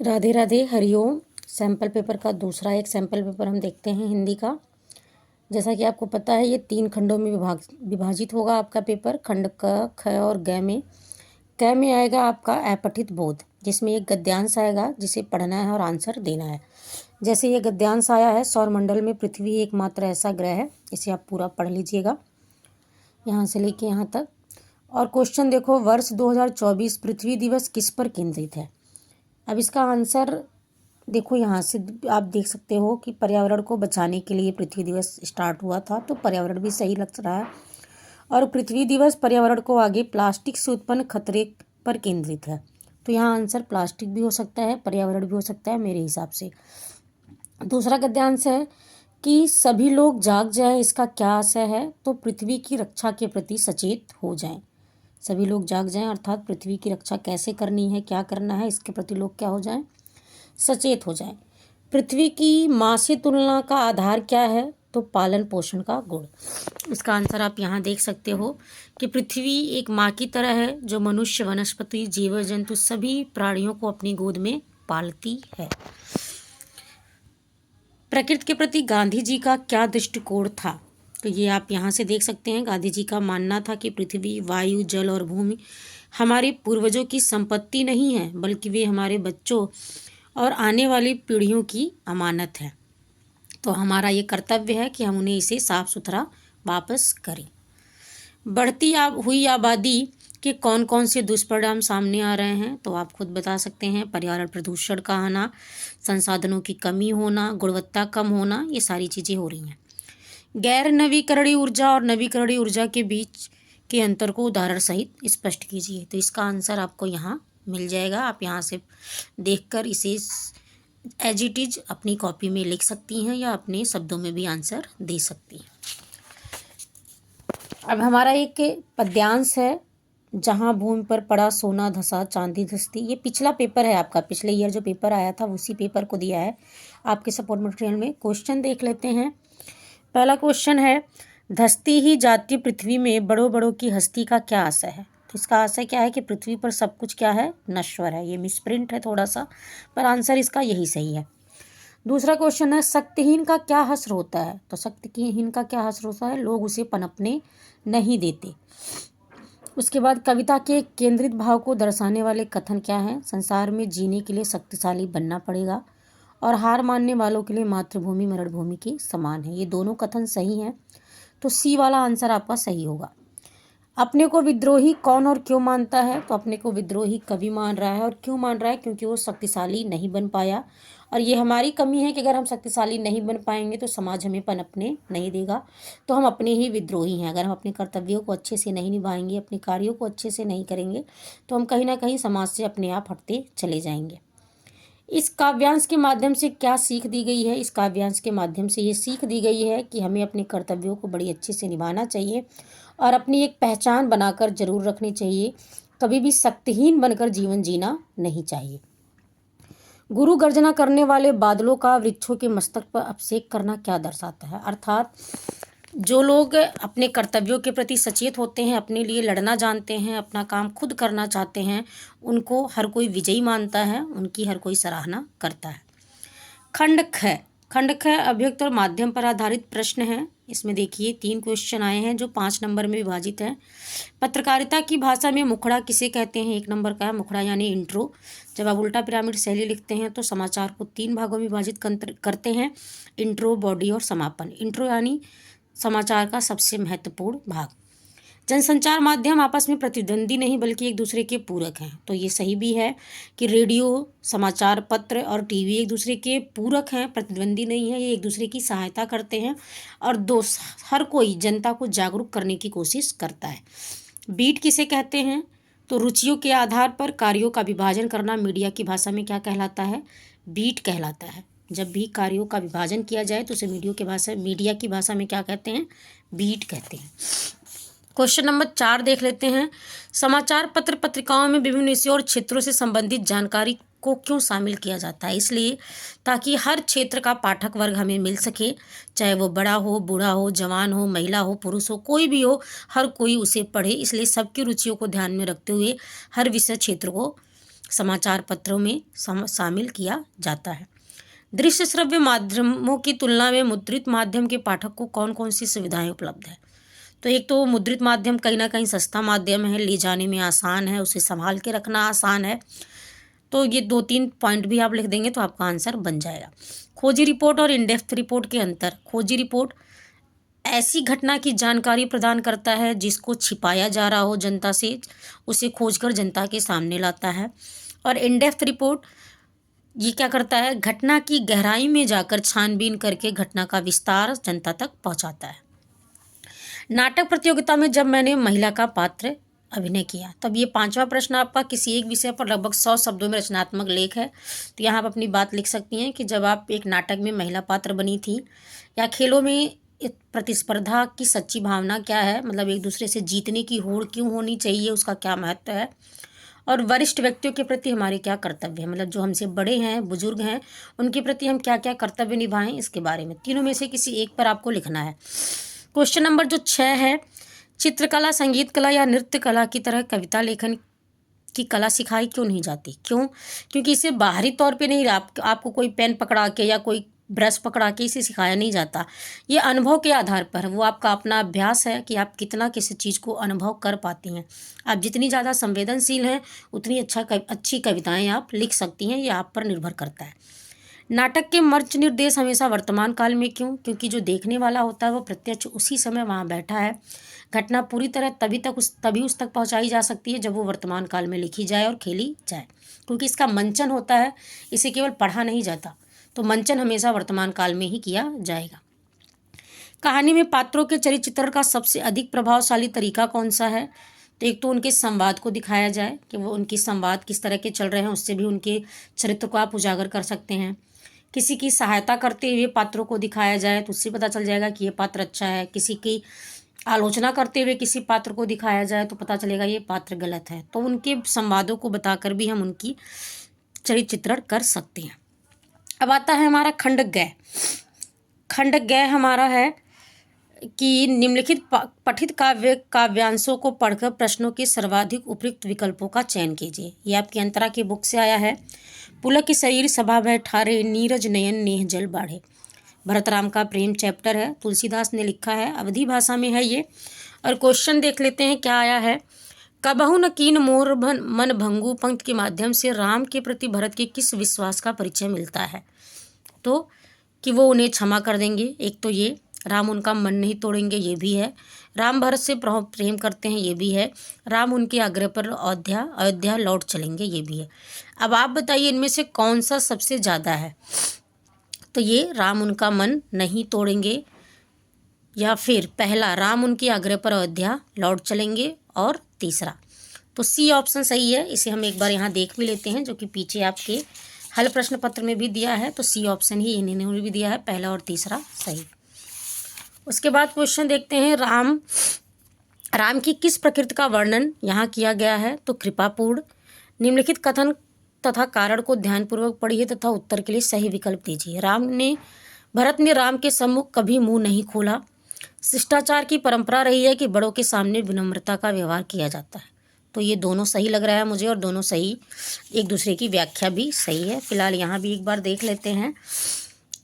Radhe Radhe, Hariom. Sample paper का दूसरा एक सैम्पल पेपर हम देखते हैं हिंदी का। जैसा कि आपको पता है, ये 3 खंडों में विभाजित होगा आपका पेपर। खंड क, ख और ग में। क में आएगा आपका अपठित बोध, जिसमें एक गद्यांश आएगा जिसे पढ़ना है और आंसर देना है। जैसे ये गद्यांश आया है, सौरमंडल में पृथ्वी एकमात्र ऐसा ग्रह है। इसे आप पूरा पढ़ लीजिएगा यहाँ से लेके यहाँ तक। और क्वेश्चन देखो, वर्ष 2024 पृथ्वी दिवस किस पर केंद्रित है। अब इसका आंसर देखो, यहाँ से आप देख सकते हो कि पर्यावरण को बचाने के लिए पृथ्वी दिवस स्टार्ट हुआ था, तो पर्यावरण भी सही लग रहा है। और पृथ्वी दिवस पर्यावरण को आगे प्लास्टिक से उत्पन्न खतरे पर केंद्रित है, तो यहाँ आंसर प्लास्टिक भी हो सकता है, पर्यावरण भी हो सकता है मेरे हिसाब से। दूसरा गद्यांश है कि सभी लोग जाग जाएं, इसका क्या आशय है, तो पृथ्वी की रक्षा के प्रति सचेत हो जाएं। सभी लोग जाग जाएं अर्थात पृथ्वी की रक्षा कैसे करनी है, क्या करना है, इसके प्रति लोग क्या हो जाएं, सचेत हो जाएं। पृथ्वी की माँ से तुलना का आधार क्या है, तो पालन पोषण का गुण। इसका आंसर आप यहाँ देख सकते हो कि पृथ्वी एक माँ की तरह है, जो मनुष्य, वनस्पति, जीव जंतु सभी प्राणियों को अपनी गोद में पालती है। प्रकृति के प्रति गांधी जी का क्या दृष्टिकोण था, तो ये आप यहाँ से देख सकते हैं। गांधी जी का मानना था कि पृथ्वी, वायु, जल और भूमि हमारे पूर्वजों की संपत्ति नहीं है, बल्कि वे हमारे बच्चों और आने वाली पीढ़ियों की अमानत है। तो हमारा ये कर्तव्य है कि हम उन्हें इसे साफ सुथरा वापस करें। बढ़ती हुई आबादी के कौन कौन से दुष्परिणाम सामने आ रहे हैं, तो आप खुद बता सकते हैं। पर्यावरण प्रदूषण का आना, संसाधनों की कमी होना, गुणवत्ता कम होना, ये सारी चीज़ें हो रही हैं। गैर नवीकरणीय ऊर्जा और नवीकरणीय ऊर्जा के बीच के अंतर को उदाहरण सहित स्पष्ट कीजिए। तो इसका आंसर आपको यहाँ मिल जाएगा। आप यहाँ से देखकर इसे एज इट इज अपनी कॉपी में लिख सकती हैं या अपने शब्दों में भी आंसर दे सकती हैं। अब हमारा एक पद्यांश है, जहाँ भूमि पर पड़ा सोना धसा चांदी धसती। ये पिछला पेपर है आपका, पिछले ईयर जो पेपर आया था उसी पेपर को दिया है आपके सपोर्ट मटेरियल में। क्वेश्चन देख लेते हैं। पहला क्वेश्चन है, धसती ही जाती पृथ्वी में बड़ों बड़ों की हस्ती का क्या आशय है। तो इसका आशय क्या है कि पृथ्वी पर सब कुछ क्या है, नश्वर है। ये मिसप्रिंट है थोड़ा सा, पर आंसर इसका यही सही है। दूसरा क्वेश्चन है, शक्तिहीन का क्या हश्र होता है। तो शक्तिहीन का क्या हश्र होता है, लोग उसे पनपने नहीं देते। उसके बाद, कविता के केंद्रित भाव को दर्शाने वाले कथन क्या हैं। संसार में जीने के लिए शक्तिशाली बनना पड़ेगा और हार मानने वालों के लिए मातृभूमि मरणभूमि के समान है। ये दोनों कथन सही हैं, तो सी वाला आंसर आपका सही होगा। अपने को विद्रोही कौन और क्यों मानता है, तो अपने को विद्रोही कवि मान रहा है। और क्यों मान रहा है, क्योंकि वो शक्तिशाली नहीं बन पाया। और ये हमारी कमी है कि अगर हम शक्तिशाली नहीं बन पाएंगे तो समाज हमें पनपने नहीं देगा, तो हम अपने ही विद्रोही हैं। अगर हम अपने कर्तव्यों को अच्छे से नहीं निभाएंगे, अपने कार्यों को अच्छे से नहीं करेंगे, तो हम कहीं ना कहीं समाज से अपने आप हटते चले जाएंगे। इस काव्यांश के माध्यम से क्या सीख दी गई है। इस काव्यांश के माध्यम से ये सीख दी गई है कि हमें अपने कर्तव्यों को बड़ी अच्छे से निभाना चाहिए और अपनी एक पहचान बनाकर जरूर रखनी चाहिए। कभी भी शक्तिहीन बनकर जीवन जीना नहीं चाहिए। गुरु गर्जना करने वाले बादलों का वृक्षों के मस्तक पर अभिषेक करना क्या दर्शाता है। अर्थात जो लोग अपने कर्तव्यों के प्रति सचेत होते हैं, अपने लिए लड़ना जानते हैं, अपना काम खुद करना चाहते हैं, उनको हर कोई विजयी मानता है, उनकी हर कोई सराहना करता है। खंड ख अभियुक्त और माध्यम पर आधारित प्रश्न है। इसमें देखिए 3 क्वेश्चन आए हैं जो 5 नंबर में विभाजित हैं। पत्रकारिता की भाषा में मुखड़ा किसे कहते हैं। 1 नंबर का है मुखड़ा यानी इंट्रो। जब आप उल्टा पिरामिड शैली लिखते हैं तो समाचार को 3 भागों में विभाजित करते हैं, इंट्रो, बॉडी और समापन। इंट्रो यानी समाचार का सबसे महत्वपूर्ण भाग। जनसंचार माध्यम आपस में प्रतिद्वंदी नहीं बल्कि एक दूसरे के पूरक हैं, तो ये सही भी है कि रेडियो, समाचार पत्र और टीवी एक दूसरे के पूरक हैं, प्रतिद्वंदी नहीं है। ये एक दूसरे की सहायता करते हैं और हर कोई जनता को जागरूक करने की कोशिश करता है। बीट किसे कहते हैं, तो रुचियों के आधार पर कार्यों का विभाजन करना मीडिया की भाषा में क्या कहलाता है, बीट कहलाता है। जब भी कार्यों का विभाजन किया जाए तो उसे मीडिया की भाषा में क्या कहते हैं, बीट कहते हैं। क्वेश्चन नंबर 4 देख लेते हैं। समाचार पत्र पत्रिकाओं में विभिन्न विषयों और क्षेत्रों से संबंधित जानकारी को क्यों शामिल किया जाता है। इसलिए ताकि हर क्षेत्र का पाठक वर्ग हमें मिल सके, चाहे वो बड़ा हो, बूढ़ा हो, जवान हो, महिला हो, पुरुष हो, कोई भी हो, हर कोई उसे पढ़े। इसलिए सबकी रुचियों को ध्यान में रखते हुए हर विषय क्षेत्र को समाचार पत्रों में शामिल किया जाता है। दृश्य श्रव्य माध्यमों की तुलना में मुद्रित माध्यम के पाठक को कौन कौन सी सुविधाएं उपलब्ध है? तो एक तो मुद्रित माध्यम कहीं ना कहीं सस्ता माध्यम है, ले जाने में आसान है, उसे संभाल के रखना आसान है। तो ये 2-3 पॉइंट भी आप लिख देंगे तो आपका आंसर बन जाएगा। खोजी रिपोर्ट और इन डेप्थ रिपोर्ट के अंतर। खोजी रिपोर्ट ऐसी घटना की जानकारी प्रदान करता है जिसको छिपाया जा रहा हो जनता से, उसे खोजकर जनता के सामने लाता है। और इन डेप्थ रिपोर्ट ये क्या करता है, घटना की गहराई में जाकर छानबीन करके घटना का विस्तार जनता तक पहुंचाता है। नाटक प्रतियोगिता में जब मैंने महिला का पात्र अभिनय किया, तब ये 5वां प्रश्न आपका किसी एक विषय पर लगभग 100 शब्दों में रचनात्मक लेख है। तो यहाँ आप अपनी बात लिख सकती हैं कि जब आप एक नाटक में महिला पात्र बनी थी, या खेलों में प्रतिस्पर्धा की सच्ची भावना क्या है, मतलब एक दूसरे से जीतने की होड़ क्यों होनी चाहिए, उसका क्या महत्व है, और वरिष्ठ व्यक्तियों के प्रति हमारे क्या कर्तव्य है, मतलब जो हमसे बड़े हैं, बुजुर्ग हैं, उनके प्रति हम क्या क्या कर्तव्य निभाएं, इसके बारे में तीनों में से किसी एक पर आपको लिखना है। क्वेश्चन नंबर जो 6 है, चित्रकला, संगीत कला या नृत्य कला की तरह कविता लेखन की कला सिखाई क्यों नहीं जाती? क्यों? क्योंकि इसे बाहरी तौर पे नहीं, आपको कोई पेन पकड़ा के या कोई ब्रश पकड़ा के इसे सिखाया नहीं जाता। ये अनुभव के आधार पर, वो आपका अपना अभ्यास है कि आप कितना किसी चीज़ को अनुभव कर पाती हैं। आप जितनी ज़्यादा संवेदनशील हैं उतनी अच्छी कविताएँ आप लिख सकती हैं, ये आप पर निर्भर करता है। नाटक के मंच निर्देश हमेशा वर्तमान काल में क्यों? क्योंकि जो देखने वाला होता है वो प्रत्यक्ष उसी समय वहाँ बैठा है। घटना पूरी तरह तभी उस तक पहुँचाई जा सकती है जब वो वर्तमान काल में लिखी जाए और खेली जाए, क्योंकि इसका मंचन होता है, इसे केवल पढ़ा नहीं जाता। तो मंचन हमेशा वर्तमान काल में ही किया जाएगा। कहानी में पात्रों के चरित्र चित्रण का सबसे अधिक प्रभावशाली तरीका कौन सा है? तो एक तो उनके संवाद को दिखाया जाए कि वो उनकी संवाद किस तरह के चल रहे हैं, उससे भी उनके चरित्र को आप उजागर कर सकते हैं। किसी की सहायता करते हुए पात्रों को दिखाया जाए तो उससे पता चल जाएगा कि ये पात्र अच्छा है। किसी की आलोचना करते हुए किसी पात्र को दिखाया जाए तो पता चलेगा ये पात्र गलत है। तो उनके संवादों को बताकर भी हम उनकी चरित्र चित्रण कर सकते हैं। अब आता है हमारा खंड ग। खंड ग हमारा है कि निम्नलिखित पठित काव्यांशों को पढ़कर प्रश्नों के सर्वाधिक उपयुक्त विकल्पों का चयन कीजिए। ये आपकी अंतरा की बुक से आया है। पुलक की शरीर सभा भय ठारे, नीरज नयन नेह जल बाढ़े। भरतराम का प्रेम चैप्टर है, तुलसीदास ने लिखा है, अवधी भाषा में है ये। और क्वेश्चन देख लेते हैं क्या आया है। कबहु न कीन मोर मन भंगु पंक्ति के माध्यम से राम के प्रति भरत के किस विश्वास का परिचय मिलता है? तो कि वो उन्हें क्षमा कर देंगे, एक तो ये राम उनका मन नहीं तोड़ेंगे, ये भी है। राम भरत से प्रेम करते हैं, ये भी है। राम उनके आग्रह पर अयोध्या लौट चलेंगे, ये भी है। अब आप बताइए इनमें से कौन सा सबसे ज़्यादा है? तो ये राम उनका मन नहीं तोड़ेंगे, या फिर पहला राम उनके आग्रह पर अयोध्या लौट चलेंगे, और तीसरा। तो सी ऑप्शन सही है। इसे हम एक बार यहाँ देख भी लेते हैं, जो कि पीछे आपके हल प्रश्न पत्र में भी दिया है। तो सी ऑप्शन ही इन्होंने भी दिया है, पहला और तीसरा सही। उसके बाद क्वेश्चन देखते हैं, राम की किस प्रकृति का वर्णन यहाँ किया गया है? तो कृपापूर्ण। निम्नलिखित कथन तथा कारण को ध्यानपूर्वक पढ़िए तथा उत्तर के लिए सही विकल्प दीजिए। भरत ने राम के सम्मुख कभी मुंह नहीं खोला। शिष्टाचार की परंपरा रही है कि बड़ों के सामने विनम्रता का व्यवहार किया जाता है। तो ये दोनों सही लग रहा है मुझे, और दोनों सही, एक दूसरे की व्याख्या भी सही है। फिलहाल यहाँ भी एक बार देख लेते हैं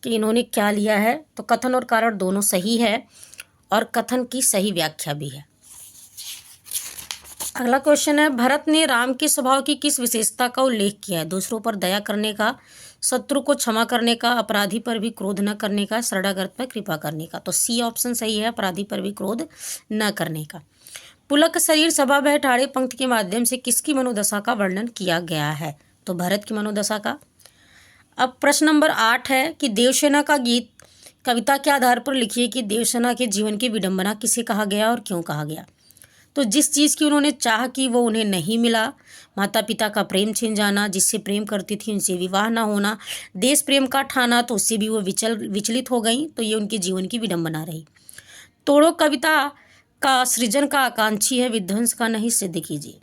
कि इन्होंने क्या लिया है। तो कथन और कारण दोनों सही है, और कथन की सही व्याख्या भी है। अगला क्वेश्चन है, भरत ने राम के स्वभाव की किस विशेषता का उल्लेख किया है? दूसरों पर दया करने का, शत्रु को क्षमा करने का, अपराधी पर भी क्रोध न करने का, शरणागत पर कृपा करने का। तो सी ऑप्शन सही है, अपराधी पर भी क्रोध न करने का। पुलक शरीर सभा भय ठाड़े पंक्ति के माध्यम से किसकी मनोदशा का वर्णन किया गया है? तो भरत की मनोदशा का। अब प्रश्न नंबर 8 है कि देवसेना का गीत कविता के आधार पर लिखिए कि देवसेना के जीवन की विडंबना किसे कहा गया और क्यों कहा गया? तो जिस चीज़ की उन्होंने चाह की वो उन्हें नहीं मिला, माता पिता का प्रेम छिन जाना, जिससे प्रेम करती थी उनसे विवाह ना होना, देश प्रेम का ठाना, तो उससे भी वो विचलित हो गई, तो ये उनके जीवन की विडंबना रही। तोड़ो कविता का सृजन का आकांक्षी है, विध्वंस का नहीं, सिद्ध कीजिए।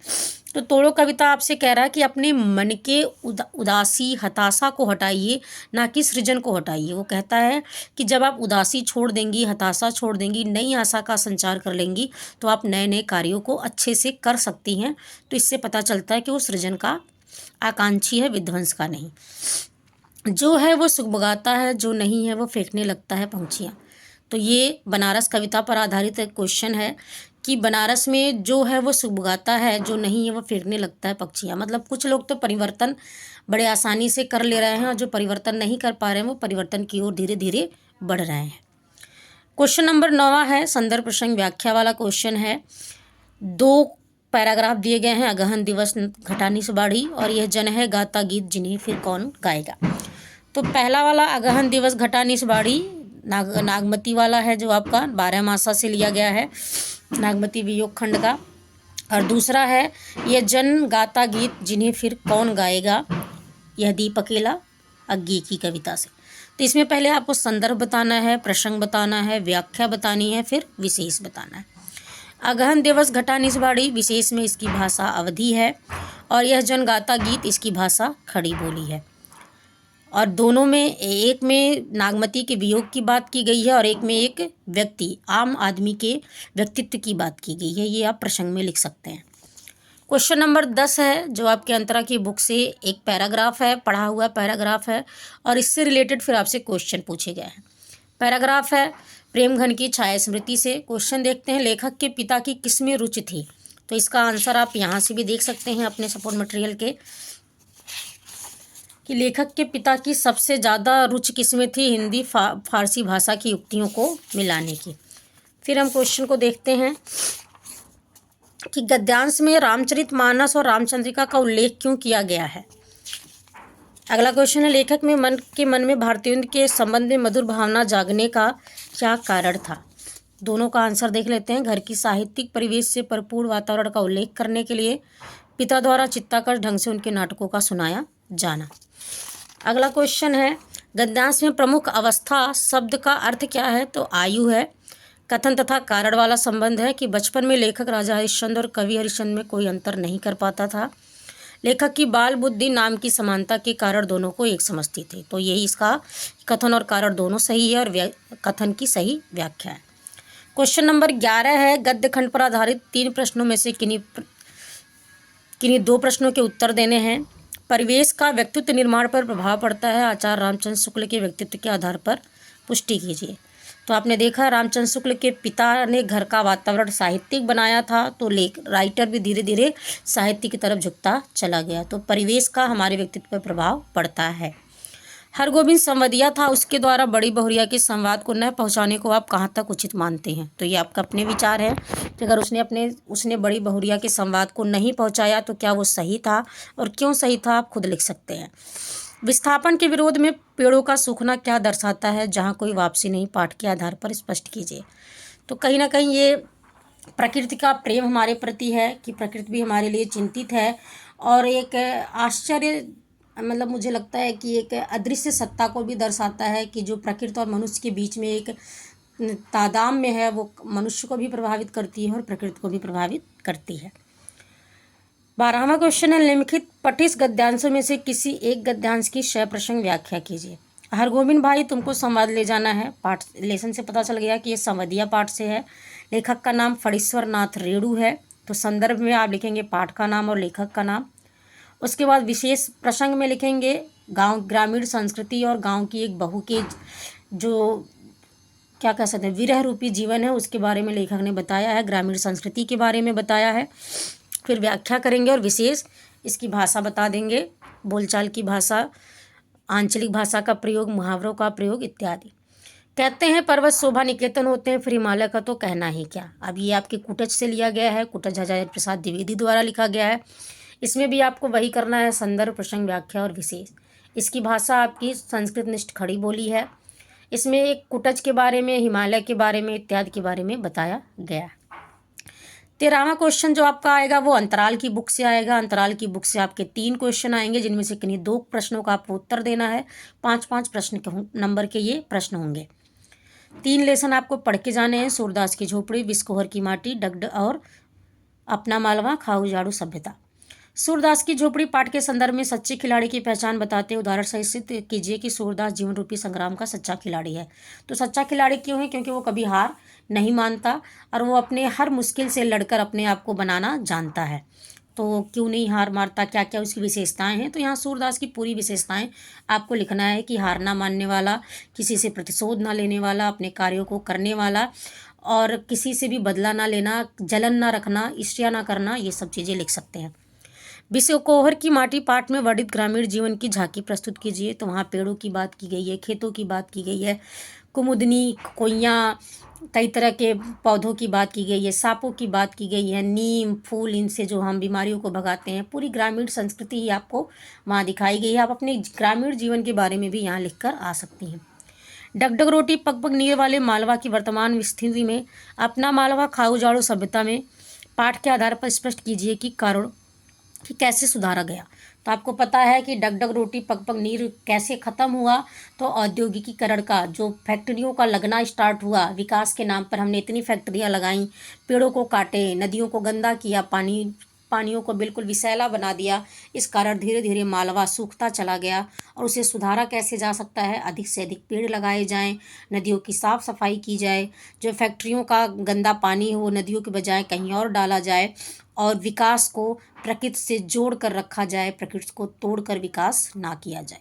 तो तोड़ो कविता आपसे कह रहा है कि अपने मन के उदासी हताशा को हटाइए, ना कि सृजन को हटाइए। वो कहता है कि जब आप उदासी छोड़ देंगी, हताशा छोड़ देंगी, नई आशा का संचार कर लेंगी, तो आप नए नए कार्यों को अच्छे से कर सकती हैं। तो इससे पता चलता है कि वो सृजन का आकांक्षी है, विध्वंस का नहीं। जो है वो सुगबुगाता है, जो नहीं है वो फेंकने लगता है पंछियाँ। तो ये बनारस कविता पर आधारित एक क्वेश्चन है कि बनारस में जो है वो सुगबुगाता है, जो नहीं है वो फेंकने लगता है पक्षियाँ। मतलब कुछ लोग तो परिवर्तन बड़े आसानी से कर ले रहे हैं और जो परिवर्तन नहीं कर पा रहे हैं वो परिवर्तन की ओर धीरे धीरे बढ़ रहे हैं। क्वेश्चन नंबर 9 है संदर्भ प्रसंग व्याख्या वाला क्वेश्चन है। 2 पैराग्राफ दिए गए हैं। अगहन दिवस घटानी बाढ़ी और यह जन है गाता गीत जिन्हें फिर कौन गाएगा। तो पहला वाला अगहन दिवस घटानी बाढ़ी नागमती वाला है, जो आपका 12 मासा से लिया गया है, नागमती वियोग खंड का। और दूसरा है यह जन गाता गीत जिन्हें फिर कौन गाएगा, यह दीप अकेला अग्गी की कविता से। तो इसमें पहले आपको संदर्भ बताना है, प्रसंग बताना है, व्याख्या बतानी है, फिर विशेष बताना है। अगहन दिवस घटानिस बाड़ी विशेष में इसकी भाषा अवधी है और यह जन गाता गीत इसकी भाषा खड़ी बोली है। और दोनों में एक में नागमती के वियोग की बात की गई है और एक में एक व्यक्ति आम आदमी के व्यक्तित्व की बात की गई है। ये आप प्रसंग में लिख सकते हैं। क्वेश्चन नंबर 10 है, जो आपके अंतरा की बुक से एक पैराग्राफ है, पढ़ा हुआ पैराग्राफ है और इससे रिलेटेड फिर आपसे क्वेश्चन पूछे गए हैं। पैराग्राफ है प्रेमघन की छाया स्मृति से। क्वेश्चन देखते हैं, लेखक के पिता की किसमें रुचि थी। तो इसका आंसर आप यहाँ से भी देख सकते हैं अपने सपोर्ट मटेरियल के, कि लेखक के पिता की सबसे ज़्यादा रुचि किसमें थी, हिंदी फारसी भाषा की युक्तियों को मिलाने की। फिर हम क्वेश्चन को देखते हैं कि गद्यांश में रामचरितमानस और रामचंद्रिका का उल्लेख क्यों किया गया है। अगला क्वेश्चन है, लेखक में मन में भारतीयों के संबंध में मधुर भावना जागने का क्या कारण था। दोनों का आंसर देख लेते हैं। घर की साहित्यिक परिवेश से भरपूर वातावरण का उल्लेख करने के लिए, पिता द्वारा चित्ताकर्षक ढंग से उनके नाटकों का सुनाया जाना। अगला क्वेश्चन है, गद्यांश में प्रमुख अवस्था शब्द का अर्थ क्या है। तो आयु है। कथन तथा कारण वाला संबंध है कि बचपन में लेखक राजा हरिश्चंद्र और कवि हरिश्चंद्र में कोई अंतर नहीं कर पाता था। लेखक की बाल बुद्धि नाम की समानता के कारण दोनों को एक समझती थी। तो यही इसका कथन और कारण दोनों सही है और कथन की सही व्याख्या है। क्वेश्चन नंबर 11 है, गद्य खंड पर आधारित 3 प्रश्नों में से किन्हीं 2 प्रश्नों के उत्तर देने हैं। परिवेश का व्यक्तित्व निर्माण पर प्रभाव पड़ता है, आचार्य रामचंद्र शुक्ल के व्यक्तित्व के आधार पर पुष्टि कीजिए। तो आपने देखा रामचंद्र शुक्ल के पिता ने घर का वातावरण साहित्यिक बनाया था, तो राइटर भी धीरे धीरे साहित्य की तरफ झुकता चला गया। तो परिवेश का हमारे व्यक्तित्व पर प्रभाव पड़ता है। हरगोविंद संवदिया था, उसके द्वारा बड़ी बहुरिया के संवाद को न पहुंचाने को आप कहाँ तक उचित मानते हैं। तो ये आपका अपने विचार है कि अगर उसने बड़ी बहुरिया के संवाद को नहीं पहुंचाया तो क्या वो सही था और क्यों सही था, आप खुद लिख सकते हैं। विस्थापन के विरोध में पेड़ों का सूखना क्या दर्शाता है, जहाँ कोई वापसी नहीं, पाठ के आधार पर स्पष्ट कीजिए। तो कहीं ना कहीं ये प्रकृति का प्रेम हमारे प्रति है कि प्रकृति भी हमारे लिए चिंतित है और एक आश्चर्य, मतलब मुझे लगता है कि एक अदृश्य सत्ता को भी दर्शाता है कि जो प्रकृति और मनुष्य के बीच में एक तादाम में है, वो मनुष्य को भी प्रभावित करती है और प्रकृति को भी प्रभावित करती है। 12वां क्वेश्चन है, निम्नलिखित पठित गद्यांशों में से किसी एक गद्यांश की शय प्रसंग व्याख्या कीजिए। हरगोविंद भाई तुमको संवाद ले जाना है। पाठ लेसन से पता चल गया कि ये संवदिया पाठ से है। लेखक का नाम फणीश्वर नाथ रेणु है। तो संदर्भ में आप लिखेंगे पाठ का नाम और लेखक का नाम। उसके बाद विशेष प्रसंग में लिखेंगे गांव ग्रामीण संस्कृति और गांव की एक बहू के जो क्या कह सकते हैं विरह रूपी जीवन है, उसके बारे में लेखक ने बताया है, ग्रामीण संस्कृति के बारे में बताया है। फिर व्याख्या करेंगे और विशेष इसकी भाषा बता देंगे, बोलचाल की भाषा, आंचलिक भाषा का प्रयोग, मुहावरों का प्रयोग इत्यादि। कहते हैं पर्वत शोभा निकेतन होते हैं, फिर हिमालय का तो कहना ही क्या। अब ये आपके कुटच से लिया गया है, कुटच हजारी प्रसाद द्विवेदी द्वारा लिखा गया है। इसमें भी आपको वही करना है, संदर्भ प्रसंग व्याख्या और विशेष। इसकी भाषा आपकी संस्कृत निष्ठ खड़ी बोली है। इसमें एक कुटच के बारे में, हिमालय के बारे में इत्यादि के बारे में बताया गया है। 13वां क्वेश्चन जो आपका आएगा वो अंतराल की बुक से आएगा। अंतराल की बुक से आपके 3 क्वेश्चन आएंगे, जिनमें से किन्हीं 2 प्रश्नों का आपको उत्तर देना है। 5-5 प्रश्न के नंबर के ये प्रश्न होंगे। 3 लेसन आपको पढ़ के जाने हैं, सूरदास की झोपड़ी, बिस्कोहर की माटी, डगड और अपना मालवा, खाऊ जाड़ू सभ्यता। सूरदास की झोपड़ी पाठ के संदर्भ में सच्चे खिलाड़ी की पहचान बताते उदाहरण सहित सिद्ध कीजिए कि सूरदास जीवन रूपी संग्राम का सच्चा खिलाड़ी है। तो सच्चा खिलाड़ी क्यों है? क्योंकि वो कभी हार नहीं मानता और वो अपने हर मुश्किल से लड़कर अपने आप को बनाना जानता है। तो क्यों नहीं हार मारता, क्या क्या उसकी विशेषताएं हैं। तो यहाँ सूरदास की पूरी विशेषताएं आपको लिखना है कि हार ना मानने वाला, किसी से प्रतिशोध ना लेने वाला, अपने कार्यों को करने वाला, और किसी से भी बदला ना लेना, जलन ना रखना, ईर्ष्या ना करना, ये सब चीज़ें लिख सकते हैं। विश्वकोहर की माटी पाठ में वर्णित ग्रामीण जीवन की झांकी प्रस्तुत कीजिए। तो वहाँ पेड़ों की बात की गई है, खेतों की बात की गई है, कुमुदनी, कोइयाँ, कई तरह के पौधों की बात की गई है, सांपों की बात की गई है, नीम फूल, इनसे जो हम बीमारियों को भगाते हैं। पूरी ग्रामीण संस्कृति ही आपको वहाँ दिखाई गई है। आप अपने ग्रामीण जीवन के बारे में भी यहाँ लिखकर आ सकती हैं। डगडग रोटी पग पग नीर वाले मालवा की वर्तमान स्थिति में अपना मालवा खाऊ जाड़ो सभ्यता में पाठ के आधार पर स्पष्ट कीजिए कि कारण कि कैसे सुधारा गया। तो आपको पता है कि डगडग रोटी पग पग नीर कैसे ख़त्म हुआ। तो औद्योगिकीकरण का जो फैक्ट्रियों का लगना स्टार्ट हुआ, विकास के नाम पर हमने इतनी फैक्ट्रियाँ लगाई, पेड़ों को काटे, नदियों को गंदा किया, पानियों को बिल्कुल विषैला बना दिया। इस कारण धीरे धीरे मालवा सूखता चला गया। और उसे सुधारा कैसे जा सकता है? अधिक से अधिक पेड़ लगाए जाएं, नदियों की साफ़ सफाई की जाए, जो फैक्ट्रियों का गंदा पानी हो नदियों के बजाय कहीं और डाला जाए, और विकास को प्रकृति से जोड़ कर रखा जाए, प्रकृति को तोड़कर विकास ना किया जाए।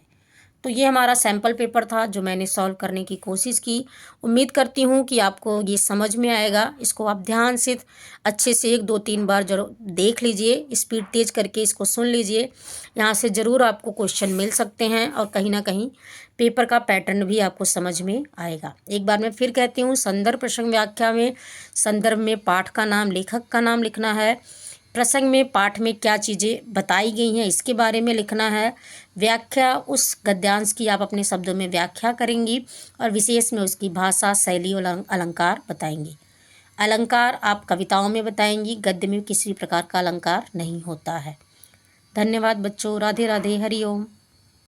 तो ये हमारा सैम्पल पेपर था जो मैंने सॉल्व करने की कोशिश की। उम्मीद करती हूँ कि आपको ये समझ में आएगा। इसको आप ध्यान से अच्छे से 1 2 3 बार जरूर देख लीजिए, स्पीड तेज करके इसको सुन लीजिए। यहाँ से ज़रूर आपको क्वेश्चन मिल सकते हैं और कहीं ना कहीं पेपर का पैटर्न भी आपको समझ में आएगा। एक बार मैं फिर कहती हूँ, संदर्भ प्रसंग व्याख्या में संदर्भ में पाठ का नाम, लेखक का नाम लिखना है। प्रसंग में पाठ में क्या चीज़ें बताई गई हैं इसके बारे में लिखना है। व्याख्या, उस गद्यांश की आप अपने शब्दों में व्याख्या करेंगी और विशेष में उसकी भाषा, शैली और अलंकार बताएंगी। अलंकार आप कविताओं में बताएंगी, गद्य में किसी प्रकार का अलंकार नहीं होता है। धन्यवाद बच्चों। राधे राधे, हरि ओम।